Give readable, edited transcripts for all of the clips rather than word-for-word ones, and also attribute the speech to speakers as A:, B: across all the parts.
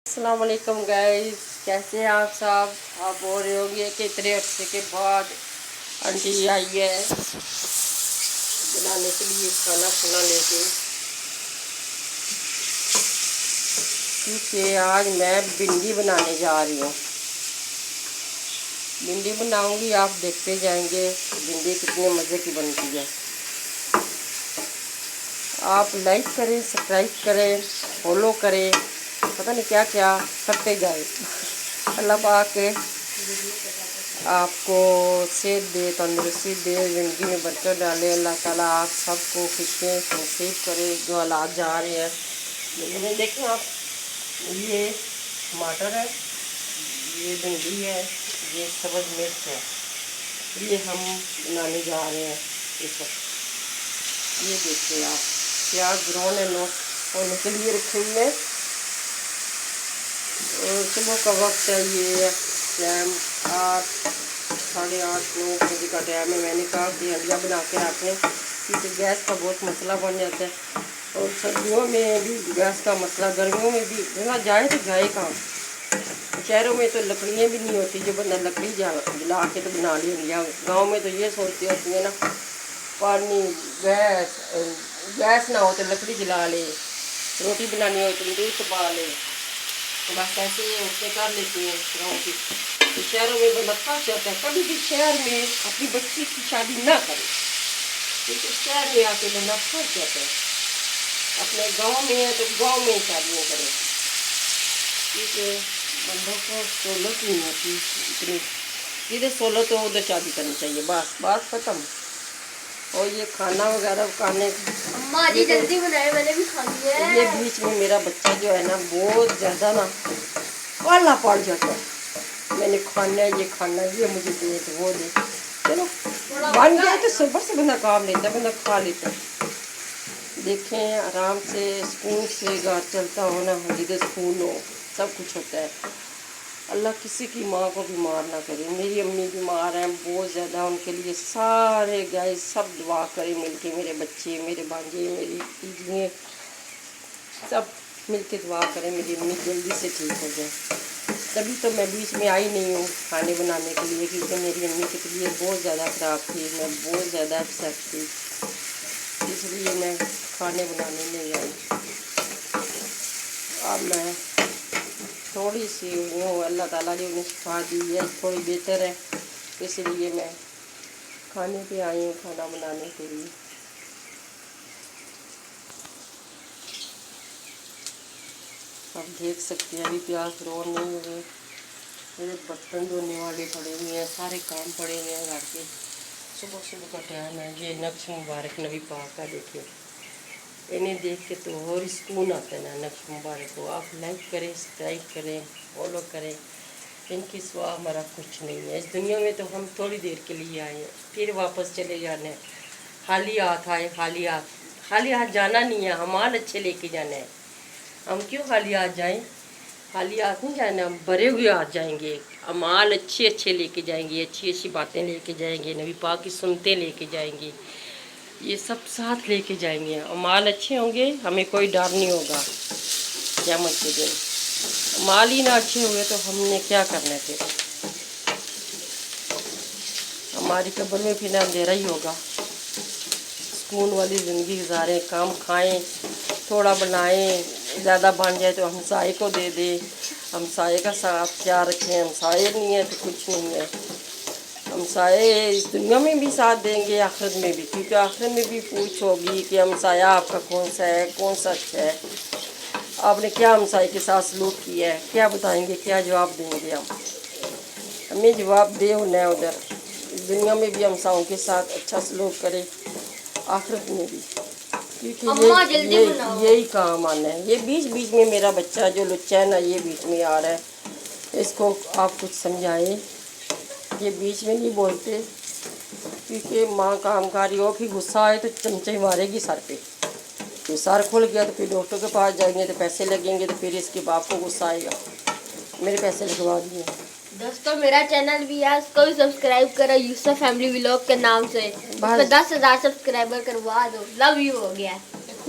A: अस्सलाम वालेकुम गाइस, कैसे हैं आप सब। आप बोल रहे होंगे कि इतने अरसे के बाद आंटी आई है बनाने के लिए खाना खाना लेके, क्योंकि आज मैं भिंडी बनाने जा रही हूँ। भिंडी बनाऊंगी, आप देखते जाएंगे भिंडी कितने मज़े की बनती है। आप लाइक करें, सब्सक्राइब करें, फॉलो करें, पता नहीं क्या क्या करते जाए। अल्लाह पाक आपको सेहत दे, तंदुरुस्ती दे, ज़िंदगी में बरकत डाले। अल्लाह ताला आप सबको खुशियाँ नसीब करे जो हालात जा रहे हैं। लेकिन देखें आप, ये टमाटर है, ये भिंडी है, ये सब्ज़ मिर्च है, ये हम बनाने जा रहे हैं इस वक्त। ये देखिए आप, प्याज ब्राउन होने के लिए रखे हुए हैं। और सुबह का वक्त है, ये टाइम 8, 8:30, 9 बजे का टाइम है। मैंने कहा कि हंडियाँ बना के रखें, क्योंकि गैस का बहुत मसला बन जाता है। और सर्दियों में भी गैस का मसला, गर्मियों में भी जहाँ जाए तो जाए कहाँ। शहरों में तो लकड़ियाँ भी नहीं होती जो बंदा लकड़ी जला के तो बना ली हंडियाँ। गाँव में तो ये सोचती होती है ना, पानी गैस ना हो तो लकड़ी जला ले, रोटी बनानी हो तो दूध तपा ले, तो बस ऐसे ही उससे कर लेती हैं गाँव की। तो शहरों में बंदा फंस जाता है। कभी भी शहर में अपनी बच्ची की शादी ना करें, क्योंकि शहर में आके बंदा फंस जाता है। अपने गांव में है तो गांव में ही शादियाँ करें, क्योंकि बंदों को सहूलत नहीं होती इतनी। जिधर सहूलत हो उधर शादी करनी चाहिए, बस बात ख़त्म। और ये खाना वगैरह खाने
B: अम्मा जी जल्दी बनाए, मैंने भी खा लिया है।
A: ये बीच में मेरा बच्चा जो है ना, बहुत ज़्यादा ना काला पड़ जाता है। मैंने खाना है, ये खाना है, ये मुझे दे तो वो दे। चलो बन गया तो सुबह से बंदा काम लेता है, बंदा खा लेता है। देखें आराम से सुकून से घर चलता हो ना, जिधर सुकून हो सब कुछ होता है। अल्लाह किसी की माँ को बीमार ना करे। मेरी अम्मी बीमार हैं बहुत ज़्यादा, उनके लिए सारे गाइस सब दुआ करें मिलके, मेरे बच्चे, मेरे भांजे, मेरी दीदियाँ, सब मिलके दुआ करें मेरी अम्मी जल्दी से ठीक हो जाए। तभी तो मैं बीच में आई नहीं हूँ खाने बनाने के लिए, क्योंकि मेरी अम्मी की तबीयत बहुत ज़्यादा ख़राब थी, मैं बहुत ज़्यादा अपसेट थी, इसलिए मैं खाने बनाने नहीं आई। अब मैं थोड़ी सी हूँ, अल्लाह ताला ने उन्हें शिफा दी है, थोड़ी बेहतर है, इसलिए मैं खाने पे आई हूँ, खाना बनाने के लिए। आप देख सकते हैं अभी प्याज ब्राउन नहीं हुए। मेरे बर्तन धोने वाले पड़े हुए हैं, सारे काम पड़े हुए हैं घर के। सुबह सुबह का टाइम है। ये नक्श मुबारक नबी पाक का देखिए, इन्हें देख के तो और सुकून आता है ना। नक्श मुबारक को आप लाइक करें, सब्सक्राइब करें, फॉलो करें। इनकी सिवा हमारा कुछ नहीं है इस दुनिया में। तो हम थोड़ी देर के लिए आए हैं, फिर वापस चले जाना है। खाली हाथ आए, खाली हाथ जाना नहीं है, हम माल अच्छे लेके जाना है। हम क्यों खाली हाथ जाएं? खाली हाथ नहीं जाना, हम भरे हुए हाथ जाएंगे। अमाल अच्छे अच्छे लेके जाएंगे, अच्छी अच्छी बातें लेके जाएंगे, नबी पाक की सुनते लेके जाएंगे, ये सब साथ लेके जाएंगे। अमाल अच्छे होंगे, हमें कोई डर नहीं होगा क़यामत के दिन। अमाल ही ना अच्छे हुए तो हमने क्या करना है फिर? हमारी कब्र में फिर अंधेरा ही होगा। सुकून वाली ज़िंदगी गुजारें, काम खाएं, थोड़ा बनाएं, ज़्यादा बन जाए तो हमसाए को दे दें, हमसाए का साथ ख्याल रखें। हमसाए नहीं है तो कुछ नहीं है। हमसाए इस दुनिया में भी साथ देंगे, आखिरत में भी, क्योंकि आखिरत में भी पूछ होगी कि हमसाया आपका कौन सा है, कौन सा अच्छा है, आपने क्या हमसाए के साथ सलूक किया है, क्या बताएंगे, क्या जवाब देंगे हम? हमें जवाब दे होना है उधर। इस दुनिया में भी हमसाओं के साथ अच्छा सलूक करें, आखिरत में भी, क्योंकि यही काम आना है। ये बीच बीच में मेरा बच्चा जो लुच्चा है ना, ये बीच में आ रहा है, इसको आप कुछ समझाएं। ये बीच में नहीं बोलते, क्योंकि माँ कामकारी हो कि गुस्सा आए तो चमचे मारेगी सर पे। तो सर खुल गया तो फिर डॉक्टर के पास जाएंगे तो पैसे लगेंगे, तो फिर इसके बाप को गुस्सा आएगा, मेरे पैसे लगवा दिए।
B: दोस्तों मेरा चैनल भी है, उसको भी सब्सक्राइब करो, यूसुफ फैमिली व्लॉग के नाम से। 10,000 सब्सक्राइबर करवा दो, लव यू हो गया।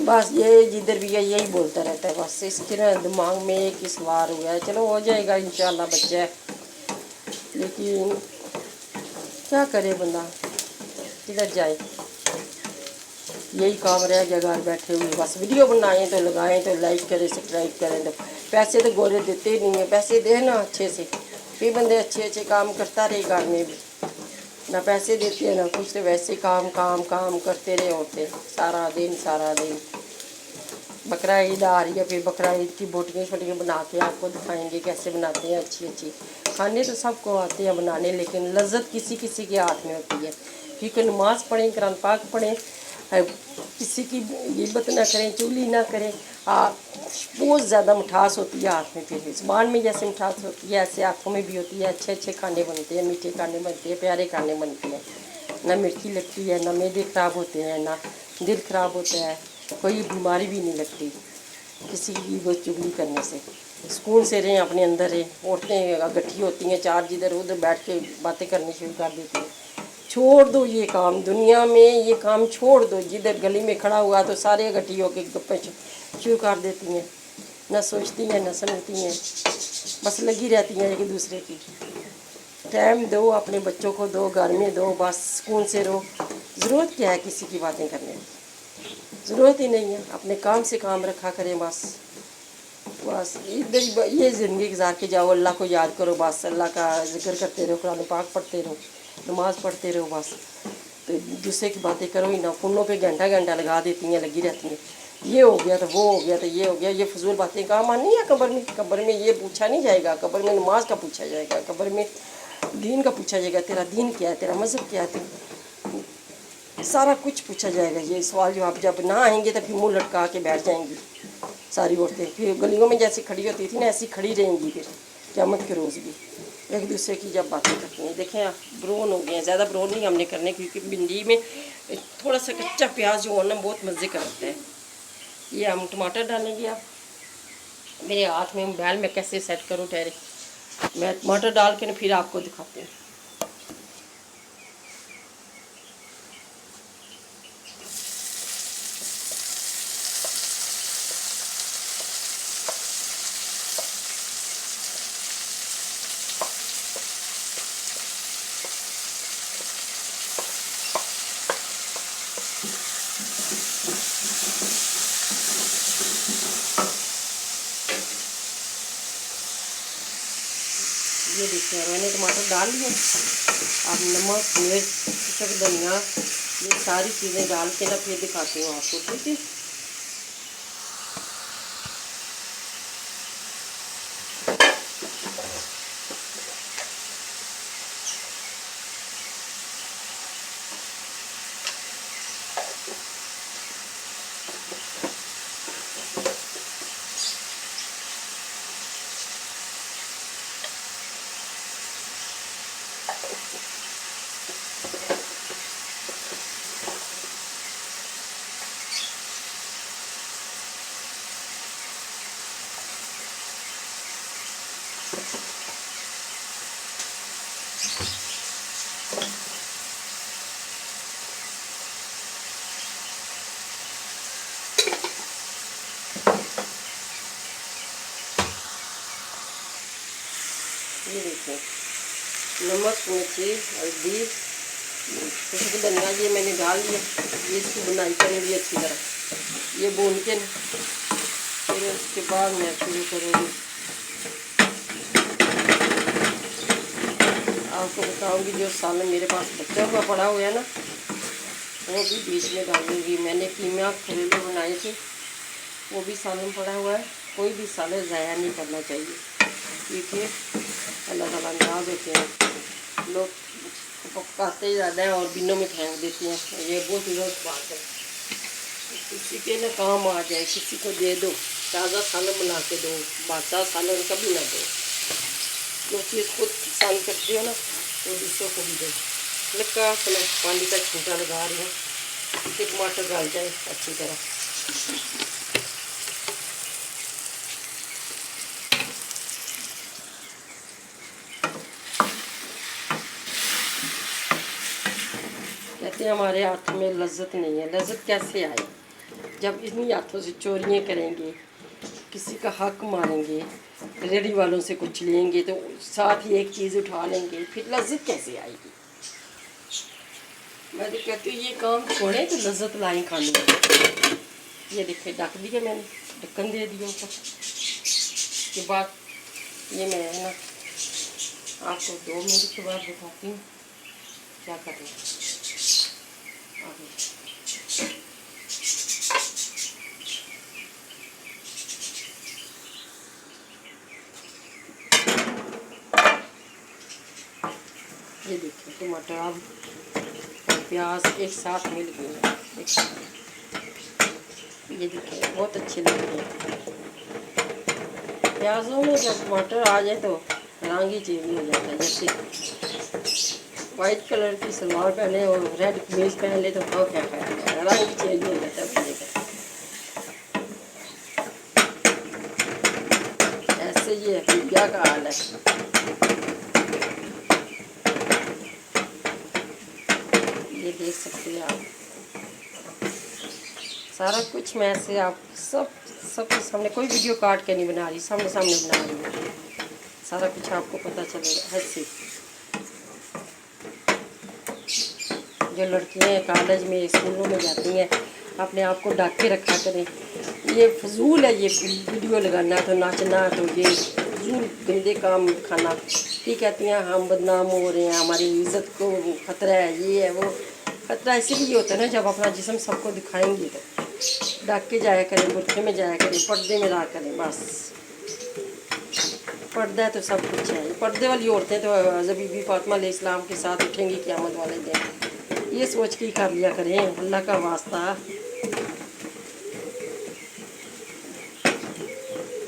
A: बस ये जिधर भी है यही बोलता रहता है, बस इसके ना दिमाग में एक ही सवार हुआ है। चलो हो जाएगा इंशाल्लाह बच्चा है, लेकिन क्या करे बंदा, किधर जाए। यही काम रह गया घर बैठे हुए, बस वीडियो बनाएं तो लगाएं तो लाइक करें सब्सक्राइब करें। तो पैसे तो गोरे देते ही नहीं है, पैसे दे ना अच्छे से, फिर बंदे अच्छे अच्छे काम करता रहे घर में भी। ना पैसे देते हैं ना कुछ, तो वैसे काम काम काम करते रहे होते सारा दिन सारा दिन। बकरा ईद आ रही है, फिर बकरा ईद की बोटियाँ शोटियाँ बना के आपको दिखाएंगे कैसे बनाते हैं अच्छी अच्छी। खाने तो सबको आते हैं बनाने, लेकिन लज्जत किसी किसी के हाथ में होती है। क्योंकि नमाज़ पढ़ें, कुरान पाक पढ़ें, किसी की गिबत ना करें, चुगली ना करें। बहुत ज़्यादा मिठास होती है हाथ में, फिर ज़ुबान में जैसे मिठास होती है ऐसे हाथों में भी होती है। अच्छे अच्छे खाने बनते हैं, मीठे खाने बनते हैं, प्यारे खाने बनते हैं। ना मिर्ची लगती है, ना मैदे ख़राब होते हैं, ना दिल ख़राब होता है, कोई बीमारी भी नहीं लगती किसी की वो चुगली करने से। सुकून से रहें, अपने अंदर रहें। औरतें गट्ठी होती हैं चार, जिधर उधर बैठ के बातें करनी शुरू कर देती हैं। छोड़ दो ये काम, दुनिया में ये काम छोड़ दो। जिधर गली में खड़ा हुआ तो सारे इकट्ठी होकर गप्पे शुरू कर देती हैं, न सोचती हैं न समझती हैं, बस लगी रहती हैं एक दूसरे की। टाइम दो, अपने बच्चों को दो, घर में दो, बस सुकून से रहो। ज़रूरत क्या है किसी की बातें करने की, ज़रूरत ही नहीं है। अपने काम से काम रखा करें बस। बस इधर ये ज़िंदगी गुजार के जाओ, अल्लाह को याद करो, बस अल्लाह का जिक्र करते रहो, कुरान पाक पढ़ते रहो, नमाज़ पढ़ते रहो बस। तो दूसरे की बातें करो ही ना। फ़ोनों पे घंटा घंटा लगा देती हैं, लगी रहती हैं, ये हो गया तो वो हो गया तो ये हो गया। ये फजूल बातें काम आनी है कब्र में? कब्र में ये पूछा नहीं जाएगा, कब्र में नमाज का पूछा जाएगा, कब्र में दीन का पूछा जाएगा, तेरा दीन क्या है, तेरा मज़हब क्या है, सारा कुछ पूछा जाएगा। ये सवाल जवाब जब ना आएंगे तो फिर मुँह लटका के बैठ जाएंगी सारी औरतें। फिर गलियों में जैसी खड़ी होती थी ना ऐसी खड़ी रहेंगी फिर क़यामत के रोज़ भी, एक दूसरे की जब बातें करती हैं। देखें आप ब्राउन हो गए हैं, ज़्यादा ब्राउन नहीं हमने करने, क्योंकि भिंडी में थोड़ा सा कच्चा प्याज जो होना बहुत मज़े का लगता है। ये हम टमाटर डालेंगे। आप मेरे हाथ में मोबाइल में कैसे सेट करूँ ठहरे, मैं टमाटर डाल के ना फिर आपको दिखाती हूँ। ये देखिए मैंने टमाटर डाल दिए। अब नमक, मिर्च, धनिया, ये सारी चीज़ें डाल के ना फिर दिखाती हूँ आपको, ठीक है। ये देखिए नमक, मिर्ची, हल्दी, कुछ धनिया ये मैंने डाल दिया। ये इसकी बुनाई करेंगी अच्छी तरह, ये भून के फिर उसके बाद मैं शुरू करूँगी। आपको बताऊँगी जो सालन मेरे पास बचा हुआ पड़ा हुआ है ना, वो भी बीच में डालूँगी। मैंने कीमा करेले बनाए थे, वो भी सालन पड़ा हुआ है। कोई भी सालन ज़ाया नहीं करना चाहिए, क्योंकि अल्लाह ताला नाराज़ होते हैं। लोग पकाते ही ज़्यादा हैं और बिनों में फेंक देते हैं, ये बहुत ही गलत बात है। किसी के ना काम आ जाए, किसी को दे दो, ताज़ा सालन बना के दो, बासा सालन कभी ना दो। जो चीज़ खुद पसंद करते हो ना वो दूसरों को भी दो। लगा पानी का छींटा लगा रही हूँ कि टमाटर डाल जाए अच्छी तरह। कहते हैं हमारे हाथ में लज्जत नहीं है, लज्जत कैसे आए? जब इन्हीं हाथों से चोरियाँ करेंगे, किसी का हक मारेंगे, रेडी वालों से कुछ लेंगे तो साथ ही एक चीज़ उठा लेंगे, फिर लज्जत कैसे आएगी। मैं तो कहती हूँ ये काम छोड़े तो लज्जत लाएँ खाने में। ये देखिए ढक दिया मैंने, ढक्कन दे दिया ऊपर। उसके बाद ये मैं है ना आपको 2 मिनट के बाद दिखाती हूँ क्या करना आगे। ये देखिए टमाटर अब और प्याज एक साथ मिल गए हैं। ये देखिए बहुत अच्छे लग रहे हैं। प्याजों में जब टमाटर आ जाए तो रंग ही चेंज हो जाता है। जैसे वाइट कलर की सलवार पहने और रेड कमीज पहन ले तो क्या ख्याल है, रंग ही चेंज हो जाता है बंदे का। ऐसे ये इंडिया का हाल है। ये देख सकते हैं आप, सारा कुछ मैं से आप सबके सामने, कोई वीडियो काट के नहीं बना रही, सामने सामने बना रही हूँ। सारा कुछ आपको पता चलेगा। ऐसे जो लड़कियाँ कॉलेज में स्कूलों में जाती हैं अपने आप को ढक के रखा करें। ये फजूल है, ये वीडियो लगाना तो नाचना, तो ये फजूल गंदे काम दिखाना। ठीक कहती हैं हम बदनाम हो रहे हैं, हमारी इज्जत को खतरा है, ये है वो। खतरा इसलिए होता है ना जब अपना जिस्म सबको दिखाएंगे तो ढक के जाया करें, बुरखे में जाया करें, पर्दे में रहा करें। बस पर्दा है तो सब कुछ है। पर्दे वाली औरतें तो हज़रत बीबी फातिमा अलैहिस्सलाम के साथ उठेंगी क़यामत वाले दिन। ये सोच के ही कर लिया करें, अल्लाह का वास्ता।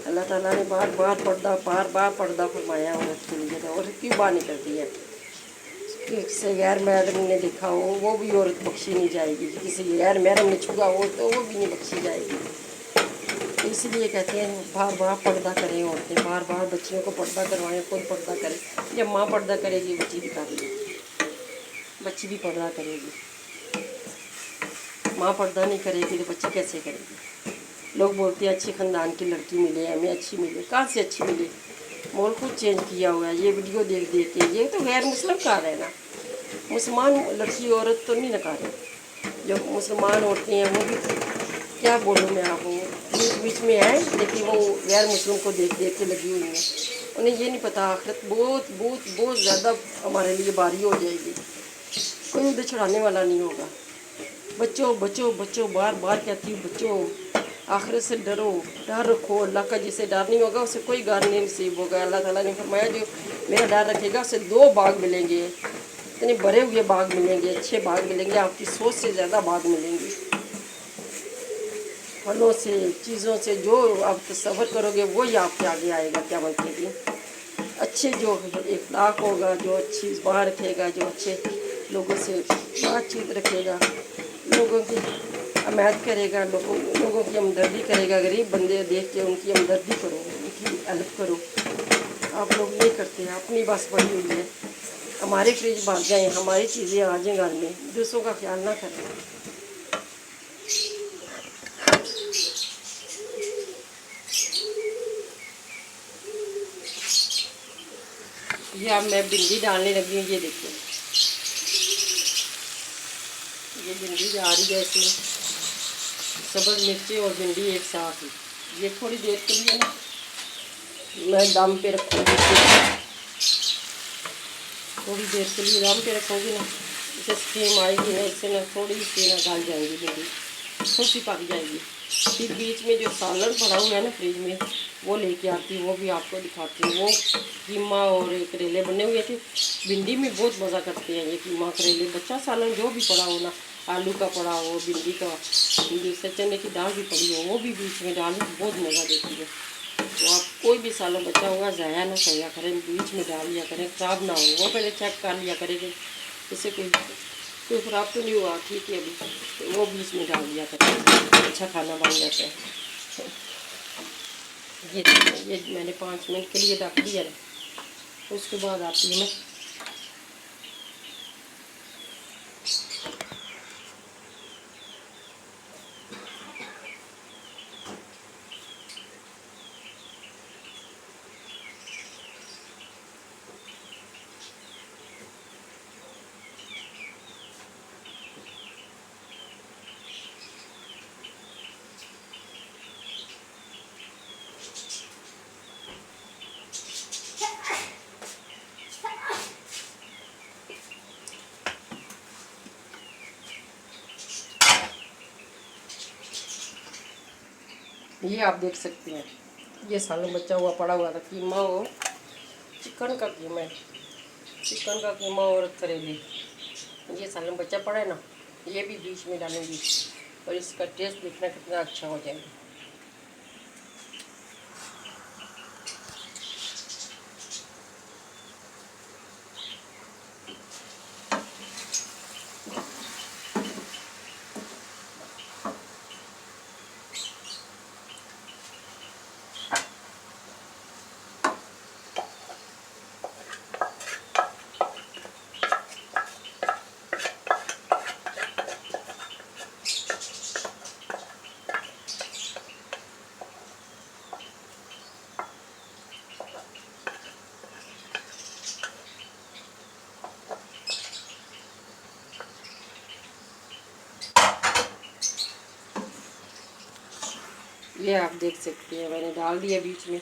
A: अल्लाह ताला ने बार बार पर्दा फरमाया औरत के लिए, तो औरत क्यों बात नहीं करती है। किसी गैर महरम ने देखा हो वो भी औरत बख्शी नहीं जाएगी, किसी गैर महरम ने छुआ हो तो वो भी नहीं बख्शी जाएगी। इसलिए कहते हैं बार बार पर्दा करें औरतें, बार बार बच्चियों को पर्दा करवाएं, खुद पर्दा करें। जब माँ पर्दा करेगी बच्ची भी कर लेगी, बच्ची भी पर्दा करेगी। माँ पर्दा नहीं करेगी तो बच्ची कैसे करेगी। लोग बोलते हैं अच्छे ख़ानदान की लड़की मिले, हमें अच्छी मिले। कहाँ से अच्छी मिले, माहौल खुद चेंज किया हुआ है। ये वीडियो देख देख के ये तो गैर मुस्लिम का है ना, मुसलमान लड़की औरत तो नहीं नकार रहे। जो मुसलमान औरतें हैं वो भी, क्या बोलूँ मैं आपको, बीच बीच में है लेकिन वो गैर मुस्लिम को देख देख के लगी हुई हैं। उन्हें ये नहीं पता आखिरत बहुत बहुत बहुत ज़्यादा हमारे लिए भारी हो जाएगी, कोई उधर छुड़ाने वाला नहीं होगा। बच्चों बच्चों बच्चों, बार बार कहती हूँ बच्चों, आखिरत से डरो, डर रखो। अल्लाह का जिसे डर नहीं होगा उसे कोई घर नहीं नसीब होगा। अल्लाह ताला ने फरमाया जो मेरा डर रखेगा उसे 2 बाग मिलेंगे, इतने भरे हुए बाग मिलेंगे, अच्छे बाग मिलेंगे, आपकी सोच से ज़्यादा बाग मिलेंगे। फलों से, चीज़ों से जो आप तसव्वुर करोगे वही आपके आगे आएगा क़यामत के दिन। अच्छे जो इखलाक होगा, जो अच्छी ज़ुबान रखेगा, जो अच्छे लोगों से बातचीत रखेगा, लोगों की हमायत करेगा, लोगों की हमदर्दी करेगा। गरीब बंदे देख के उनकी हमदर्दी करो, उनकी हेल्प करो। आप लोग नहीं करते, अपनी बस बड़ी हुई है, हमारे फ्रिज भाग जाएँ, हमारी चीज़ें आ जाएँ घर में, दूसरों का ख्याल ना करें। ये अब मैं भिंडी डालने लगी हूँ। ये देखिए ये भिंडी जा रही है, इसमें सब्ज़ मिर्ची और भिंडी एक साथ ही। ये थोड़ी देर के लिए ना मैं दम पे रखूँगी, थोड़ी देर के लिए दम पे रखूँगी ना, इसे स्टीम आएगी ना, इससे ना थोड़ी सी ना गल जाएगी भिंडी, थोड़ी सी पक जाएगी। फिर बीच में जो सालन पड़ा हुआ है ना फ्रिज में वो लेके आती हूँ, वो भी आपको दिखाती हूँ। वो कीमा और करेले बने हुए थे, भिंडी में बहुत मज़ा करते हैं ये कीमा करेले। बच्चा सालन जो भी पड़ा हो ना, आलू का पड़ा हो, भिंडी का, से चने की दाल भी पड़ी हो, वो भी बीच में डाल बहुत मज़ा देती है। तो आप कोई भी सालन बचा होगा ज़ाया ना किया करें, बीच में डाल लिया करें, ख़राब ना हो। वो पहले चेक कर लिया करें कि इससे कोई ख़राब तो नहीं हुआ, ठीक है अभी, तो वो बीच में डाल दिया करें, अच्छा खाना बन जाता है। ये मैंने 5 मिनट के लिए ढक दिया है। उसके बाद आती है मैं ये आप देख सकते हैं, ये सालन बचा हुआ पड़ा हुआ था, कीमा और चिकन का कीमा है, चिकन का कीमा और करेले। ये सालन बचा पड़ा है ना, ये भी बीच में डालूंगी और इसका टेस्ट देखना कितना अच्छा हो जाएगा। ये आप देख सकते हैं, मैंने डाल दिया बीच में।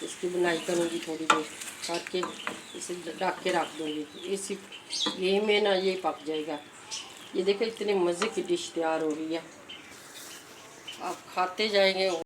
A: इसकी बुनाई करूँगी थोड़ी देर, काट के इसे ढक के रख दूँगी। इसी यही में ना ये पक जाएगा। ये देखो इतने मज़े की डिश तैयार हो रही है, आप खाते जाएंगे।